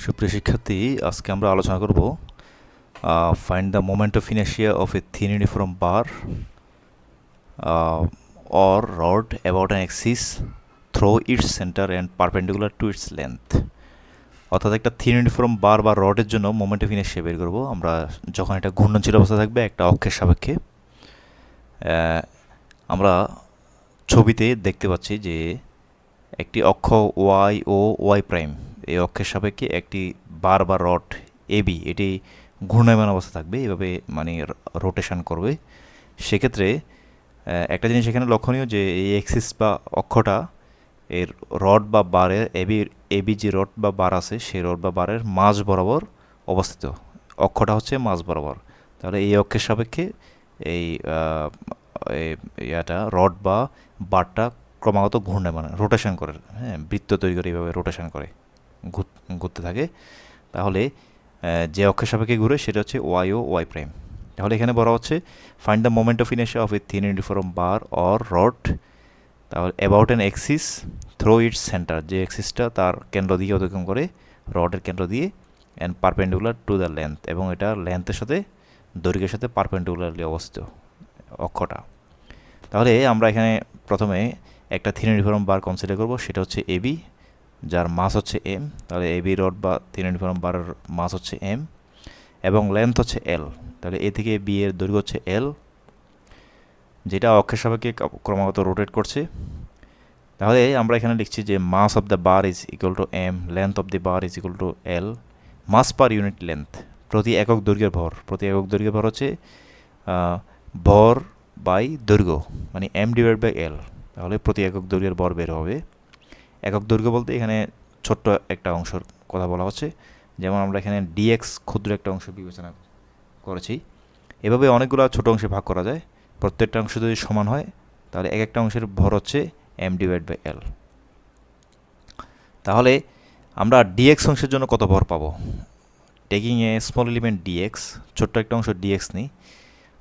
সুপ্রিয় শিক্ষার্থী, আজকে আমরা আলোচনা করব find the moment of inertia of a thin uniform bar or rod about an axis through its center and perpendicular to its length. অর্থাৎ একটা থিন ইউনিফর্ম বার বা রডের জন্য মোমেন্ট অফ ইনার্শিয়া বের করব আমরা যখন এটা ঘূর্ণনশীল অবস্থা থাকবে একটা অক্ষের সাপেক্ষে। আমরা ছবিতে দেখতে পাচ্ছি যে একটি অক্ষ ওয়াই ও ওয়াই প্রাইম, এই অক্ষের সাপেক্ষে একটি বার বা রড এবি এটি ঘূর্ণায়মান অবস্থা থাকবে, এভাবে মানে রোটেশন করবে। সেক্ষেত্রে একটা জিনিস এখানে লক্ষণীয় যে এই এক্সিস বা অক্ষটা এর রড বা বারের এবি যে রড বা বার আছে সেই রড বা বারের মাঝ বরাবর অবস্থিত। অক্ষটা হচ্ছে মাঝ বরাবর, তাহলে এই অক্ষের সাপেক্ষে এই ইয়াটা রড বা বারটা ক্রমাগত ঘূর্ণায়মান রোটেশন করে, হ্যাঁ, বৃত্ত তৈরি করে এইভাবে রোটেশন করে ঘুরতে থাকে। তাহলে যে অক্ষের সাপেক্ষে ঘুরে সেটা হচ্ছে ওয়াই ও ওয়াই প্রাইম। তাহলে এখানে বলা হচ্ছে find the moment of inertia of a thin uniform bar or rod, তাহলে about an axis through its centre, যে এক্সিসটা তার কেন্দ্র দিয়ে অতিক্রম করে রডের কেন্দ্র দিয়ে, and perpendicular to the length, এবং এটা লেন্থের সাথে দৈর্ঘ্যের সাথে পারপেন্ডিকুলারলি অবস্থিত অক্ষটা। তাহলে আমরা এখানে প্রথমে একটা থিন ইউনিফর্ম বার কনসিডার করব, সেটা হচ্ছে এবি, যার মাস হচ্ছে এম। তাহলে এবি রড বা থিন ইউনিফর্ম বারের মাস হচ্ছে এম এবং লেন্থ হচ্ছে এল। তাহলে এ থেকে বি এর দৈর্ঘ্য হচ্ছে এল, যেটা অক্ষের সাপেক্ষে ক্রমাগত রোটেট করছে। তাহলে আমরা এখানে লিখছি যে mass of the bar is equal to M, length of the bar is equal to L, mass per unit length, প্রতি একক দৈর্ঘ্যের ভর, প্রতি একক দৈর্ঘ্যের ভর হচ্ছে ভর বাই দৈর্ঘ্য, মানে এম ডিভাইড বাই এল। তাহলে প্রতি একক দৈর্ঘ্যের ভর বের হবে। একক দৈর্ঘ্য বলতে এখানে ছোট্ট একটা অংশের কথা বলা হচ্ছে, যেমন আমরা এখানে ডিএক্স ক্ষুদ্র একটা অংশ বিবেচনা করেছি। এভাবে অনেকগুলো ছোট অংশে ভাগ করা যায়, প্রত্যেকটা অংশ যদি সমান হয় তাহলে এক একটা অংশের ভর হচ্ছে এম ডিভাইড বাই এল। তাহলে আমরা ডিএক্স অংশের জন্য কত ভর পাবো? Taking a small element dx, ছোট্ট একটা অংশ ডিএক্স নিই,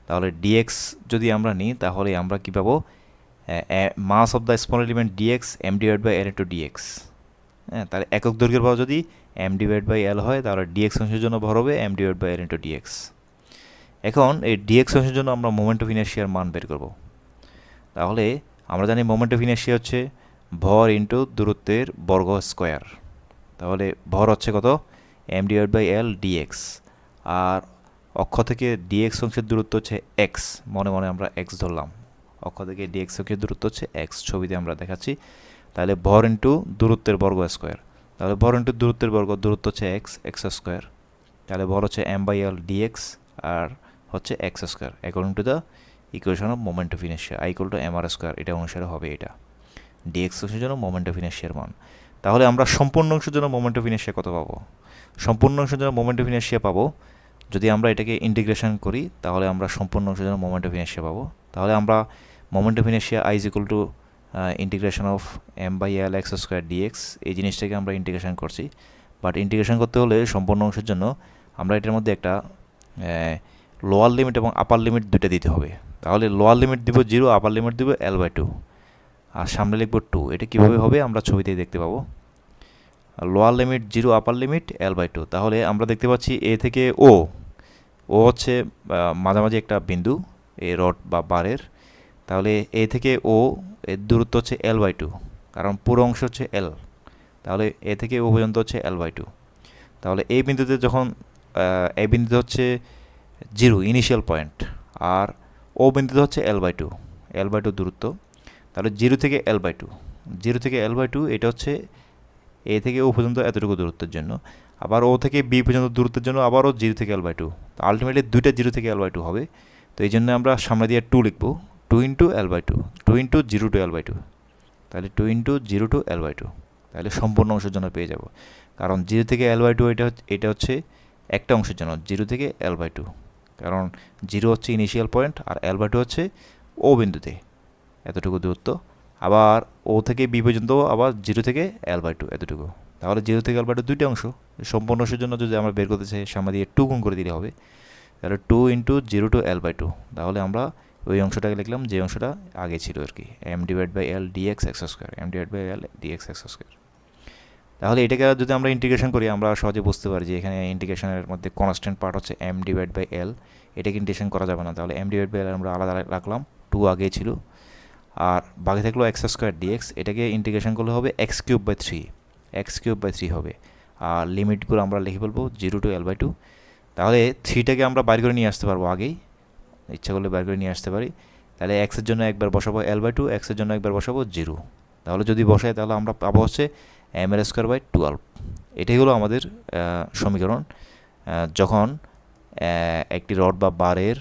তাহলে ডিএক্স যদি আমরা নিই তাহলে আমরা কী পাবো? Mass of the small element DX M divide by L into DX. হ্যাঁ, তাহলে একক দৈর্ঘ্যের ভর যদি এম ডিভাইড বাই এল হয় তাহলে ডিএক্স অংশের জন্য ভর হবে m divide by L into dx. এখন এই ডিএক্স অংশের জন্য আমরা মোমেন্ট অফ ইনার্শিয়ার মান বের করব। তাহলে আমরা জানি মোমেন্ট অফ ইনার্শিয়া হচ্ছে ভর ইন্টু দূরত্বের বর্গ স্কোয়ার। তাহলে ভর হচ্ছে কত? M divide by L dx, আর অক্ষ থেকে ডিএক্স অংশের দূরত্ব হচ্ছে এক্স, মনে মনে আমরা এক্স ধরলাম, অক্ষ থেকে ডিএক্স অংশের দূরত্ব হচ্ছে এক্স, ছবিতে আমরা দেখাচ্ছি। তাহলে ভর ইন্টু দূরত্বের বর্গ স্কোয়ার, তাহলে ভর ইন্টু দূরত্বের বর্গ, দূরত্ব হচ্ছে এক্স, এক্স স্কোয়ার, তাহলে ভর হচ্ছে এম বাই এল ডিএক্স আর হচ্ছে x square, according to the equation of moment of inertia I equal to m r square, এটা অনুসারে হবে এটা ডিএক্স অংশের জন্য মোমেন্ট অফ ইনার্শিয়ার মান। তাহলে আমরা সম্পূর্ণ অংশের জন্য মোমেন্ট অফ ইনার্শিয়া কত পাবো? সম্পূর্ণ অংশের জন্য মোমেন্ট অফ ইনার্শিয়া পাবো, যদি আমরা এটাকে ইন্টিগ্রেশন করি তাহলে আমরা সম্পূর্ণ অংশের জন্য মোমেন্ট অফ ইনার্শিয়া পাবো। তাহলে আমরা moment of inertia I is equal to integration of m by l x square dx, এই জিনিসটাকে আমরা ইন্টিগ্রেশন করছি। বাট ইন্টিগ্রেশন করতে হলে সম্পূর্ণ অংশের জন্য আমরা এটার মধ্যে একটা লোয়ার লিমিট এবং আপার লিমিট দুইটা দিতে হবে। তাহলে লোয়ার লিমিট দিব 0, আপার লিমিট দিব এল বাই 2, আর সামনে লিখব 2। এটা কীভাবে হবে আমরা ছবিতেই দেখতে পাবো। Lower limit 0, upper limit l by 2। তাহলে আমরা দেখতে পাচ্ছি এ থেকে ও হচ্ছে মাঝামাঝি একটা বিন্দু এই রড বা বারের। তাহলে এ থেকে ও এর দূরত্ব হচ্ছে এল বাই 2, কারণ পুরো অংশ হচ্ছে এল। তাহলে এ থেকে ও পর্যন্ত হচ্ছে এল বাই 2। তাহলে এই বিন্দুতে যখন এই বিন্দুতে হচ্ছে 0 ইনিশিয়াল পয়েন্ট, আর ও বিন্দুতে হচ্ছে এল বাই 2, এল বাই 2 দূরত্ব। তাহলে 0 থেকে এল বাই 2, 0 থেকে এল বাই 2 এটা হচ্ছে এ থেকে ও পর্যন্ত এতটুকু দূরত্বের জন্য। আবার ও থেকে বি পর্যন্ত দূরত্বের জন্য আবারও 0 থেকে এল বাই 2। তো আলটিমেটলি দুইটা 0 থেকে এল বাই 2 হবে। তো এই জন্য আমরা সামনে দিয়ে 2 লিখব, 2 into l by 2, 2 into 0 to l by 2, তাহলে 2 ইন্টু 0 টু এল বাই 2। তাহলে সম্পূর্ণ অংশের জন্য পেয়ে যাব, কারণ 0 থেকে এল বাই 2 এটা হচ্ছে একটা অংশের জন্য 0 থেকে এল বাই 2, কারণ 0 হচ্ছে ইনিশিয়াল পয়েন্ট আর এল বাই 2 হচ্ছে ও বিন্দুতে এতটুকু দূরত্ব। আবার ও থেকে বি পর্যন্ত আবার 0 থেকে এল বাই 2 এতটুকু। তাহলে 0 থেকে এল বাই 2 দুইটা অংশ, সম্পূর্ণ অংশের জন্য যদি আমরা বের করতে চাই সামনে দিয়ে 2 গুণ করে দিলে হবে। তাহলে 2 ইন্টু 0 টু এল বাই 2, তাহলে আমরা ওই অংশটাকে লিখলাম যে অংশটা আগে ছিল আর কি, m divide by L dx x square, m divide by L dx x square. তাহলে এটাকে যদি আমরা ইন্টিগ্রেশন করি আমরা সহজে বুঝতে পারি যে এখানে ইন্টিগ্রেশনের মধ্যে কনস্ট্যান্ট পার্ট হচ্ছে m ডিভাইড বাই l, এটাকে ইন্টিগ্রেশন করা যাবে না, তাহলে m ডিভাইড বাই l আমরা আলাদা রাখলাম, 2 আগেই ছিল, আর বাকি থাকলো এক্স স্কোয়ার ডিএক্স, এটাকে ইন্টিগ্রেশন করলে হবে এক্স কিউব বাই থ্রি হবে, আর লিমিটগুলো আমরা লিখে ফেলবো 0 to l/2। তাহলে 3টাকে আমরা বাইর করে নিয়ে আসতে পারবো, আগেই ইচ্ছা করলে বাইর করে নিয়ে আসতে পারি। তাহলে এক্সের জন্য একবার বসাবো l/2, এক্সের জন্য একবার বসাবো 0। তাহলে যদি বসাই তাহলে আমরা পাবো হচ্ছে ml²/12। এটাই হলো আমাদের সমীকরণ। যখন একটি রড বা বারের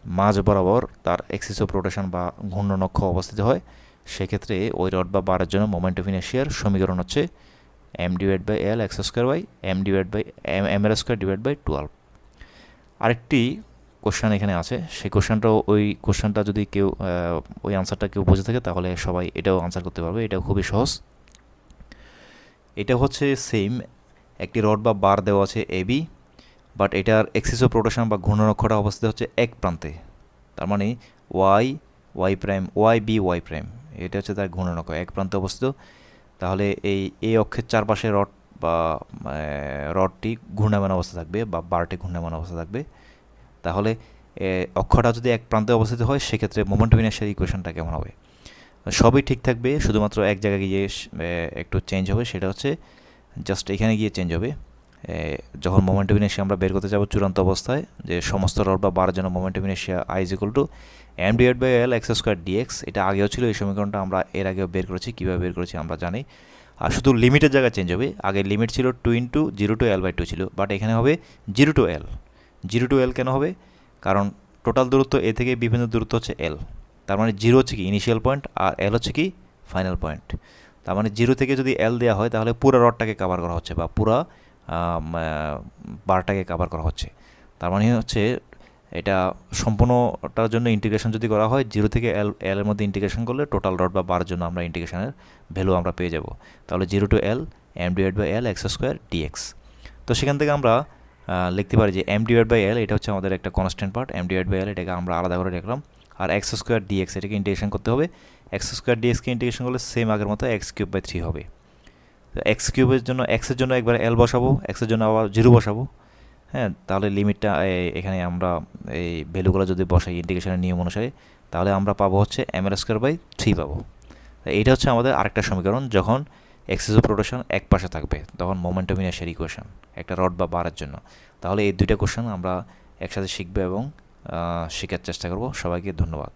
মাঝ বরাবর তার এক্সিস অফ রোটেশন বা ঘূর্ণন অক্ষ অবস্থিত হয়, সেক্ষেত্রে ওই রড বা বারের জন্য মোমেন্ট অফ ইনার্শিয়ার সমীকরণ হচ্ছে m divide by l x²/m/12। আরেকটি কোশ্চেন এখানে আছে, সেই কোশ্চেনটা যদি কেউ ওই আনসারটা কেউ বুঝে থাকে তাহলে সবাই এটাও আনসার করতে পারবে, এটাও খুবই সহজ। এটা হচ্ছে সেম, একটি রড বা বার দেওয়া আছে এবি, বাট এটার এক্সিস অফ রোটেশন বা ঘূর্ণন অক্ষটা অবস্থিত হচ্ছে এক প্রান্তে, তার মানে ওয়াই প্রাইম এটা হচ্ছে তার ঘূর্ণন অক্ষ, এক প্রান্তে অবস্থিত। তাহলে এই অক্ষের চারপাশে রডটি ঘূর্ণায়মান অবস্থা থাকবে বা বারটি ঘূর্ণায়মান অবস্থা থাকবে। তাহলে অক্ষটা যদি এক প্রান্তে অবস্থিত হয় সেক্ষেত্রে মোমেন্ট অফ ইনার্শিয়ার ইকুয়েশনটা কেমন হবে? সবই ঠিক থাকবে, শুধুমাত্র এক জায়গায় গিয়ে একটু চেঞ্জ হবে, সেটা হচ্ছে জাস্ট এখানে গিয়ে চেঞ্জ হবে। যখন মোমেন্ট অফ ইনার্শিয়া আমরা বের করতে যাব চূড়ান্ত অবস্থায়, যে সমস্ত রড বা বারের জন্য moment of inertia I = m divide by l x² dx, এটা আগেও ছিল, এই সমীকরণটা আমরা এর আগেও বের করেছি, কীভাবে বের করেছি আমরা জানি। আর শুধু লিমিটের জায়গায় চেঞ্জ হবে, আগে লিমিট ছিল 2 × 0 to l/2 ছিল, বাট এখানে হবে 0 to l। 0 to l কেন হবে? কারণ টোটাল দূরত্ব এ থেকে বিভিন্ন দূরত্ব হচ্ছে l, তার মানে 0 হচ্ছে কি ইনিশিয়াল পয়েন্ট আর l হচ্ছে কি ফাইনাল পয়েন্ট। তার মানে 0 থেকে যদি l দেওয়া হয় তাহলে পুরো রডটাকে কভার করা হচ্ছে বা পুরো বারটাকে কভার করা হচ্ছে। তার মানে হচ্ছে এটা সম্পূর্ণটার জন্য ইন্টিগ্রেশন যদি করা হয় 0 থেকে l এর মধ্যে ইন্টিগ্রেশন করলে টোটাল রড বা বারের জন্য আমরা ইন্টিগ্রেশনের ভ্যালু আমরা পেয়ে যাব। তাহলে 0 to l m divide by l x² dx। তো সেখান থেকে আমরা লিখতে পারি যে m ডিভাইড বাই l এটা হচ্ছে আমাদের একটা constant part, m divide by l এটাকে আমরা আলাদা করে রাখলাম, আর x² dx এটাকে ইন্টিগ্রেশন করতে হবে। x² dx কে ইন্টিগ্রেশন করলে সেম আগের মতো x³/3 হবে। তো x³ জন্য এর জন্য একবার l বসাবো, এর জন্য আবার 0 বসাবো। হ্যাঁ, তাহলে লিমিটটা এখানে আমরা এই ভ্যালুগুলো যদি বসাই ইন্টিগ্রেশনের নিয়ম অনুসারে, তাহলে আমরা পাবো হচ্ছে ml²/3 পাবো। এইটা হচ্ছে আমাদের আরেকটা সমীকরণ, যখন এক্সিস অফ রোটেশন এক পাশে থাকবে তখন মোমেন্ট অফ ইনার্শিয়ার ইকুয়েশন একটা রড বা বারের জন্য। তাহলে এই দুইটা কোশ্চেন আমরা একসাথে শিখবো এবং শেখার চেষ্টা করব। সবাইকে ধন্যবাদ।